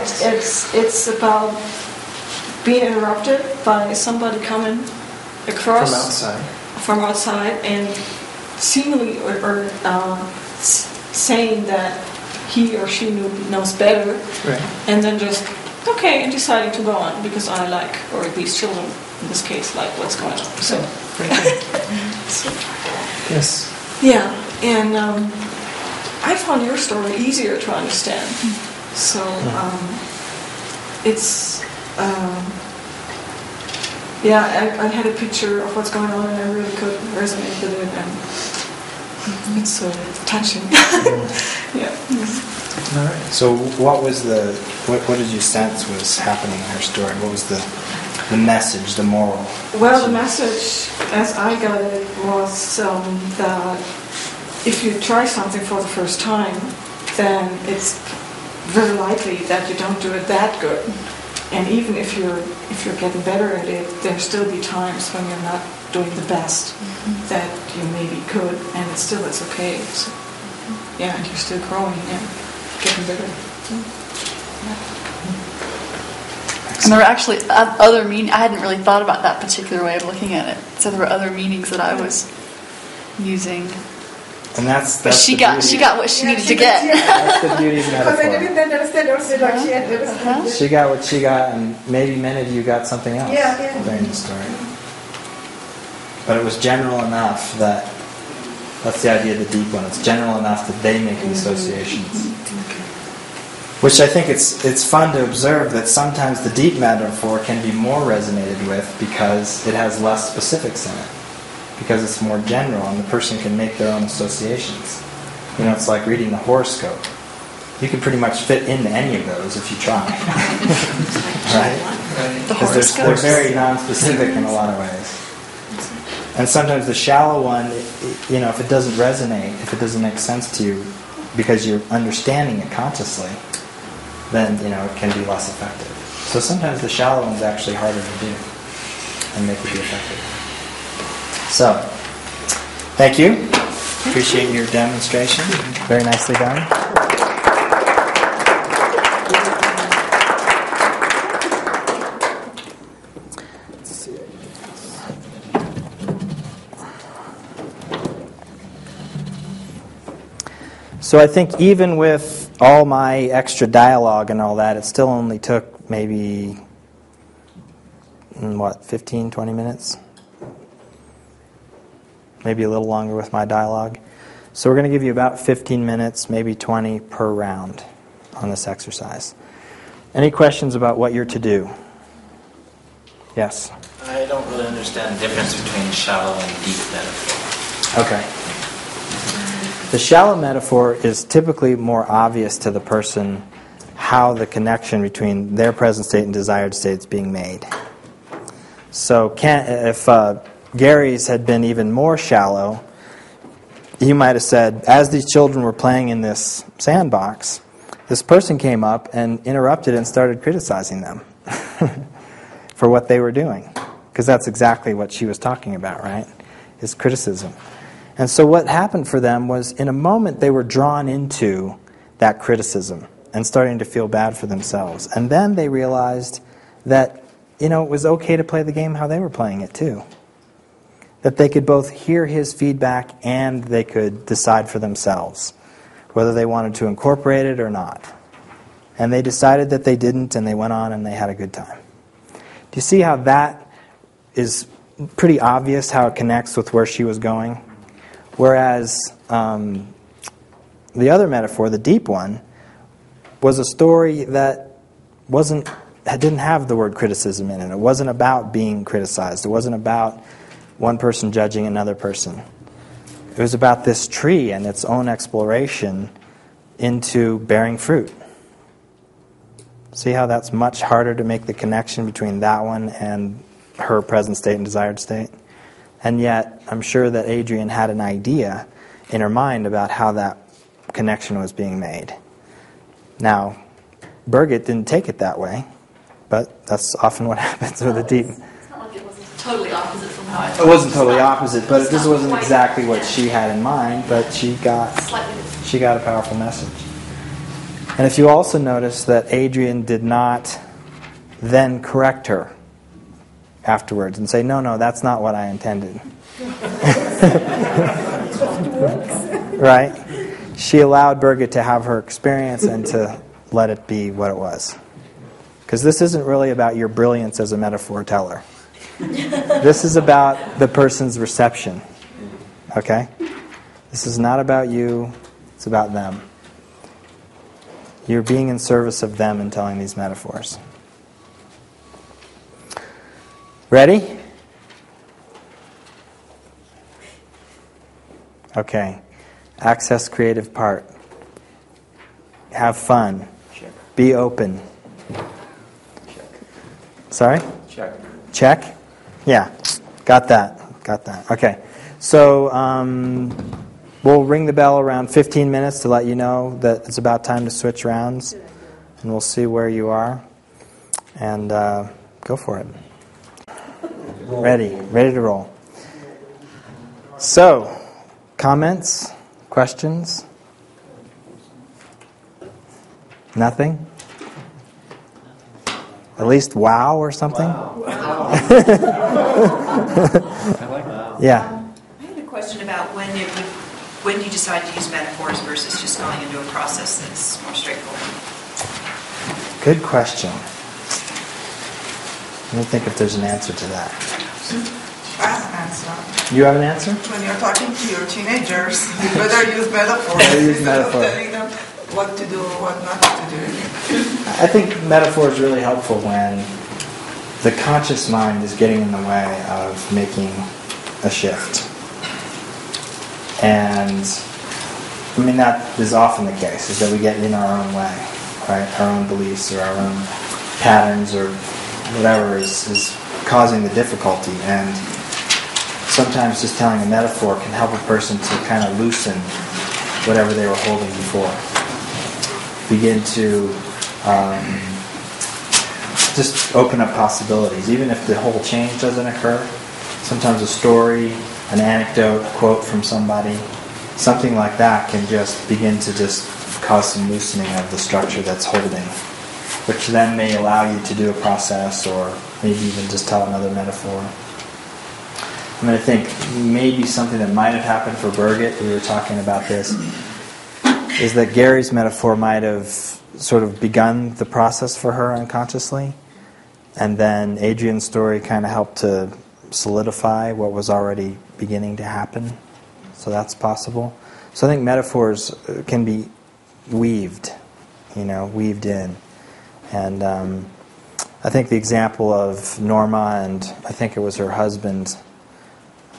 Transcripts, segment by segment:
it's about being interrupted by somebody coming across from outside and seemingly or saying that he or she knows better, right. And then just okay and deciding to go on because I like, or these children in this case, like what's going on. So, yes, yeah, and I found your story easier to understand. So it's. I had a picture of what's going on, and I really could resonate with it, and it's so touching. Yeah. All right. So, what was what did you sense was happening in her story? What was the message, the moral? Well, the message, as I got it, was that if you try something for the first time, then it's very likely that you don't do it that good. And even if you're getting better at it, there'll still be times when you're not doing the best that you maybe could, and it's okay. So, yeah, and you're still growing and getting better. And there were actually other meanings. I hadn't really thought about that particular way of looking at it. So there were other meanings that I was using. And that's but she got what she needed to get. That's the beauty of metaphor. Because I didn't understand also, like she had understood. She got what she got, and maybe many of you got something else during the story. But it was general enough that's the idea of the deep one. It's general enough that they make the associations. Which I think it's fun to observe that sometimes the deep metaphor can be more resonated with because it has less specifics in it. Because it's more general and the person can make their own associations. You know, it's like reading the horoscope. You can pretty much fit into any of those if you try. Right? Because they're very non-specific in a lot of ways. And sometimes the shallow one, you know, if it doesn't resonate, if it doesn't make sense to you because you're understanding it consciously, then, you know, it can be less effective. So sometimes the shallow one's actually harder to do and make it be effective. So, thank you. Appreciate your demonstration. Very nicely done. Let's see. So I think even with all my extra dialogue and all that, it still only took maybe, 15, 20 minutes? Maybe a little longer with my dialogue. So we're going to give you about 15 minutes, maybe 20 per round on this exercise. Any questions about what you're to do? Yes? I don't really understand the difference between shallow and deep metaphor. Okay. The shallow metaphor is typically more obvious to the person how the connection between their present state and desired state is being made. So if Gary's had been even more shallow, he might have said, as these children were playing in this sandbox, this person came up and interrupted and started criticizing them for what they were doing. Because that's exactly what she was talking about, right? Is criticism. And so what happened for them was, in a moment, they were drawn into that criticism and starting to feel bad for themselves. And then they realized that, it was okay to play the game how they were playing it too. That they could both hear his feedback and they could decide for themselves whether they wanted to incorporate it or not. And they decided that they didn't, and they went on and they had a good time. Do you see how that is pretty obvious, how it connects with where she was going? Whereas the other metaphor, the deep one, was a story that didn't have the word criticism in it. It wasn't about being criticized. It wasn't about one person judging another person. It was about this tree and its own exploration into bearing fruit. See how that's much harder to make the connection between that one and her present state and desired state? And yet, I'm sure that Adrienne had an idea in her mind about how that connection was being made. Now, Birgit didn't take it that way, but that's often what happens with a deep... It's not like it was totally opposite from how I thought. It wasn't totally opposite, but this wasn't exactly what she had in mind, but she got a powerful message. And if you also notice that Adrian did not then correct her afterwards and say, no, that's not what I intended. Right? She allowed Birgit to have her experience and to let it be what it was. Because this isn't really about your brilliance as a metaphor teller. This is about the person's reception. Okay? This is not about you, it's about them. You're being in service of them in telling these metaphors. Ready? Okay. Access creative part. Have fun. Check. Be open. Check. Sorry? Check. Check? Yeah. Got that. Okay. So we'll ring the bell around 15 minutes to let you know that it's about time to switch rounds. And we'll see where you are. And go for it. Ready to roll. So, comments? Questions? Nothing? At least wow or something? Wow. I like that. Yeah. I had a question about when you decide to use metaphors versus just going into a process that's more straightforward. Good question. Let me think if there's an answer to that. I have an answer. You have an answer? When you're talking to your teenagers, you better use metaphors Better use instead metaphor. of telling them what to do or what not to do. I think metaphor is really helpful when the conscious mind is getting in the way of making a shift. And I mean, that is often the case, is that we get in our own way, right? Our own beliefs or our own patterns or whatever is causing the difficulty. And sometimes just telling a metaphor can help a person to kind of loosen whatever they were holding before. Begin to just open up possibilities. Even if the whole change doesn't occur, sometimes a story, an anecdote, a quote from somebody, something like that can just begin to just cause some loosening of the structure that's holding, which then may allow you to do a process or maybe even just tell another metaphor. I mean, I think maybe something that might have happened for Birgit, we were talking about this, is that Gary's metaphor might have sort of begun the process for her unconsciously, and then Adrian's story kind of helped to solidify what was already beginning to happen. So that's possible. So I think metaphors can be weaved in. And I think the example of Norma and I think it was her husband,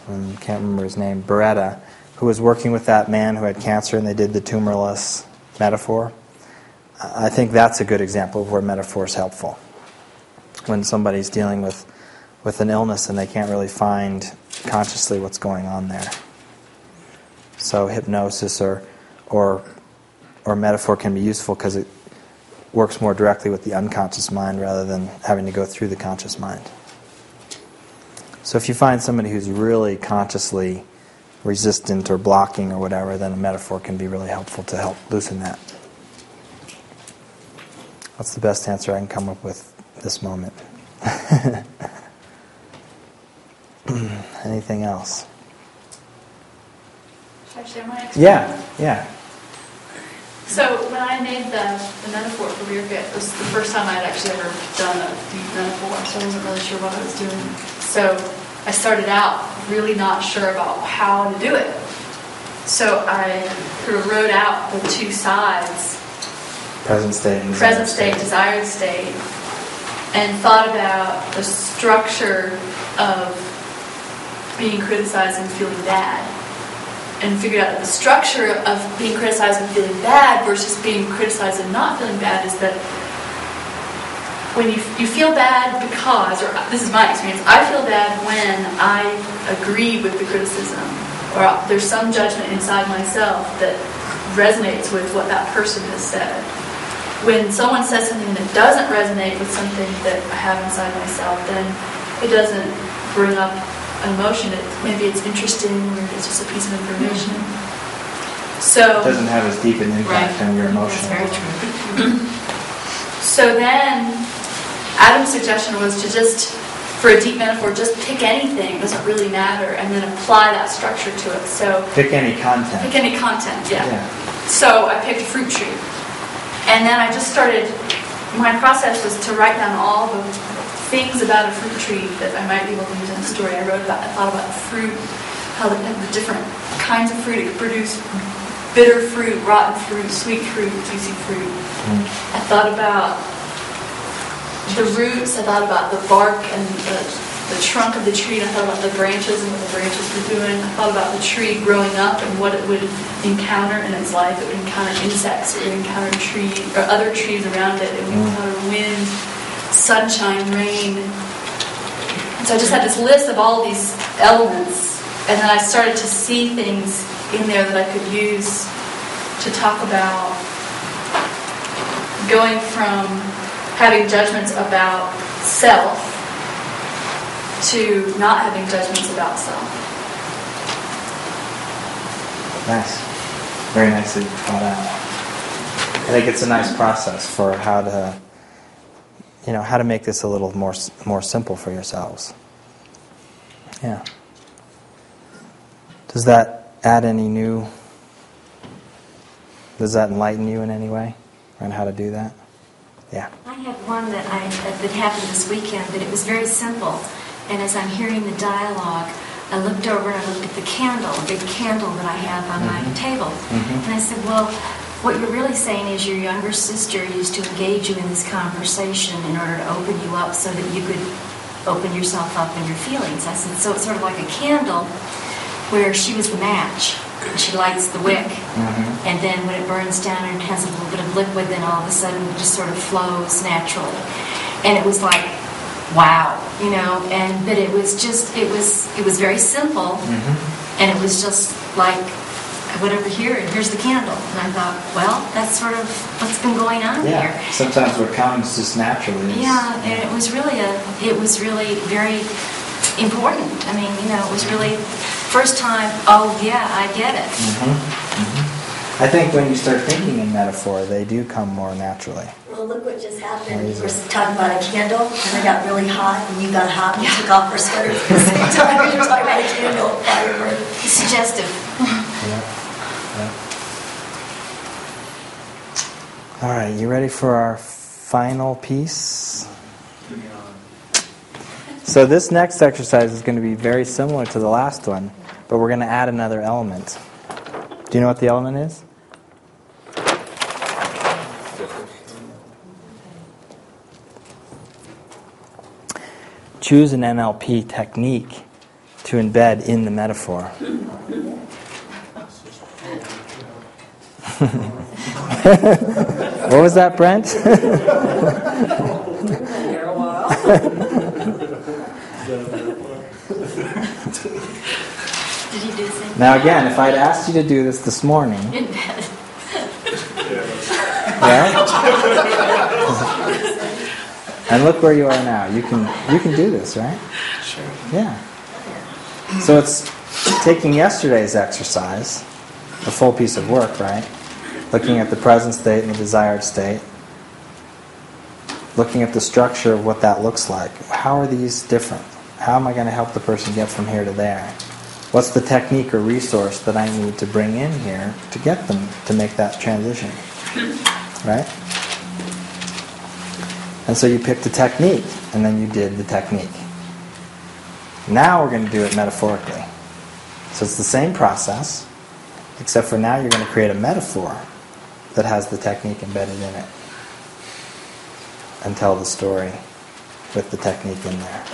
I can't remember his name, Beretta, who was working with that man who had cancer and they did the tumorless metaphor. I think that's a good example of where metaphor is helpful. When somebody's dealing with an illness and they can't really find consciously what's going on there. So hypnosis or metaphor can be useful because it works more directly with the unconscious mind rather than having to go through the conscious mind. So if you find somebody who's really consciously resistant or blocking or whatever, then a metaphor can be really helpful to help loosen that. That's the best answer I can come up with this moment. Anything else? Should I share my experience? Yeah. So when I made the metaphor for Birgit, it was the first time I'd actually ever done a deep metaphor, so I wasn't really sure what I was doing. So I started out really not sure about how to do it. So I sort of wrote out the two sides, Present state and present state, desired state, and thought about the structure of being criticized and feeling bad. And figured out that the structure of being criticized and feeling bad versus being criticized and not feeling bad is that when you feel bad because, or this is my experience, I feel bad when I agree with the criticism, or there's some judgment inside myself that resonates with what that person has said. When someone says something that doesn't resonate with something that I have inside myself, then it doesn't bring up an emotion. Maybe it's interesting or it's just a piece of information. So. Doesn't have as deep an impact Right. on your That's emotion. very true. So then, Adam's suggestion was to just, for a deep metaphor, just pick anything, doesn't really matter, and then apply that structure to it. So Pick any content. pick any content, yeah. Yeah. So I picked a fruit tree. And then I just started, my process was to write down all the things about a fruit tree that I might be able to use in a story. I thought about the fruit, how the different kinds of fruit. It could produce bitter fruit, rotten fruit, sweet fruit, juicy fruit. I thought about the roots, I thought about the bark and the trunk of the tree, and I thought about the branches and what the branches were doing. I thought about the tree growing up and what it would encounter in its life. It would encounter insects, it would encounter trees or other trees around it. It would encounter wind, sunshine, rain. And so I just had this list of all these elements, and then I started to see things in there that I could use to talk about going from having judgments about self to not having judgments about self. Nice. Very nicely thought out. I think it's a nice process for how to make this a little more simple for yourselves. Yeah. Does that add any new? Does that enlighten you in any way on how to do that? Yeah. I had one that happened this weekend, but it was very simple. And as I'm hearing the dialogue, I looked over and I looked at the candle, a big candle that I have on my table. And I said, well, what you're really saying is your younger sister used to engage you in this conversation in order to open you up so that you could open yourself up in your feelings. I said, so it's sort of like a candle where she was the match. She lights the wick, and then when it burns down and it has a little bit of liquid, then all of a sudden it just sort of flows naturally. And it was like, wow, but it was very simple, and it was just like, I went over here and here's the candle, and I thought, well, that's sort of what's been going on here. Sometimes what comes just naturally. Yeah, and it was really very important. I mean, it was really first time, oh yeah, I get it. I think when you start thinking in metaphor, they do come more naturally. Well, look what just happened. We were talking about a candle, and I got really hot, and you got hot, and you took off our sweaters at the same time. We were talking about a candle, firework. Suggestive. All right, you ready for our final piece? So this next exercise is going to be very similar to the last one, but we're going to add another element. Do you know what the element is? Choose an NLP technique to embed in the metaphor. What was that, Brent? Did you do the same? Now again, if I'd asked you to do this morning, In bed. yeah? And look where you are now. You can do this, right? Sure. Yeah. So it's taking yesterday's exercise, a full piece of work, right? Looking at the present state and the desired state. Looking at the structure of what that looks like. How are these different? How am I going to help the person get from here to there? What's the technique or resource that I need to bring in here to get them to make that transition? Right? And so you picked a technique, and then you did the technique. Now we're going to do it metaphorically. So it's the same process, except for now you're going to create a metaphor that has the technique embedded in it. And tell the story with the technique in there.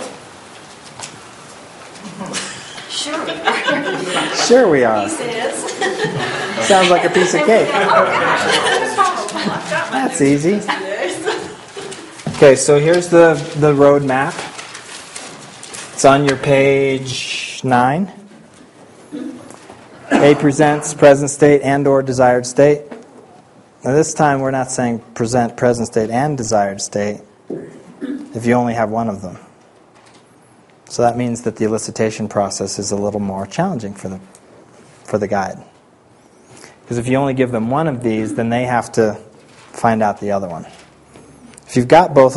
Sure. Sure we are. Sounds like a piece of cake. That's easy. Okay, so here's the road map. It's on your page 9. A presents present state and or desired state. Now this time we're not saying present present state and desired state if you only have one of them. So that means that the elicitation process is a little more challenging for the guide. Because if you only give them one of these, then they have to find out the other one. If you've got both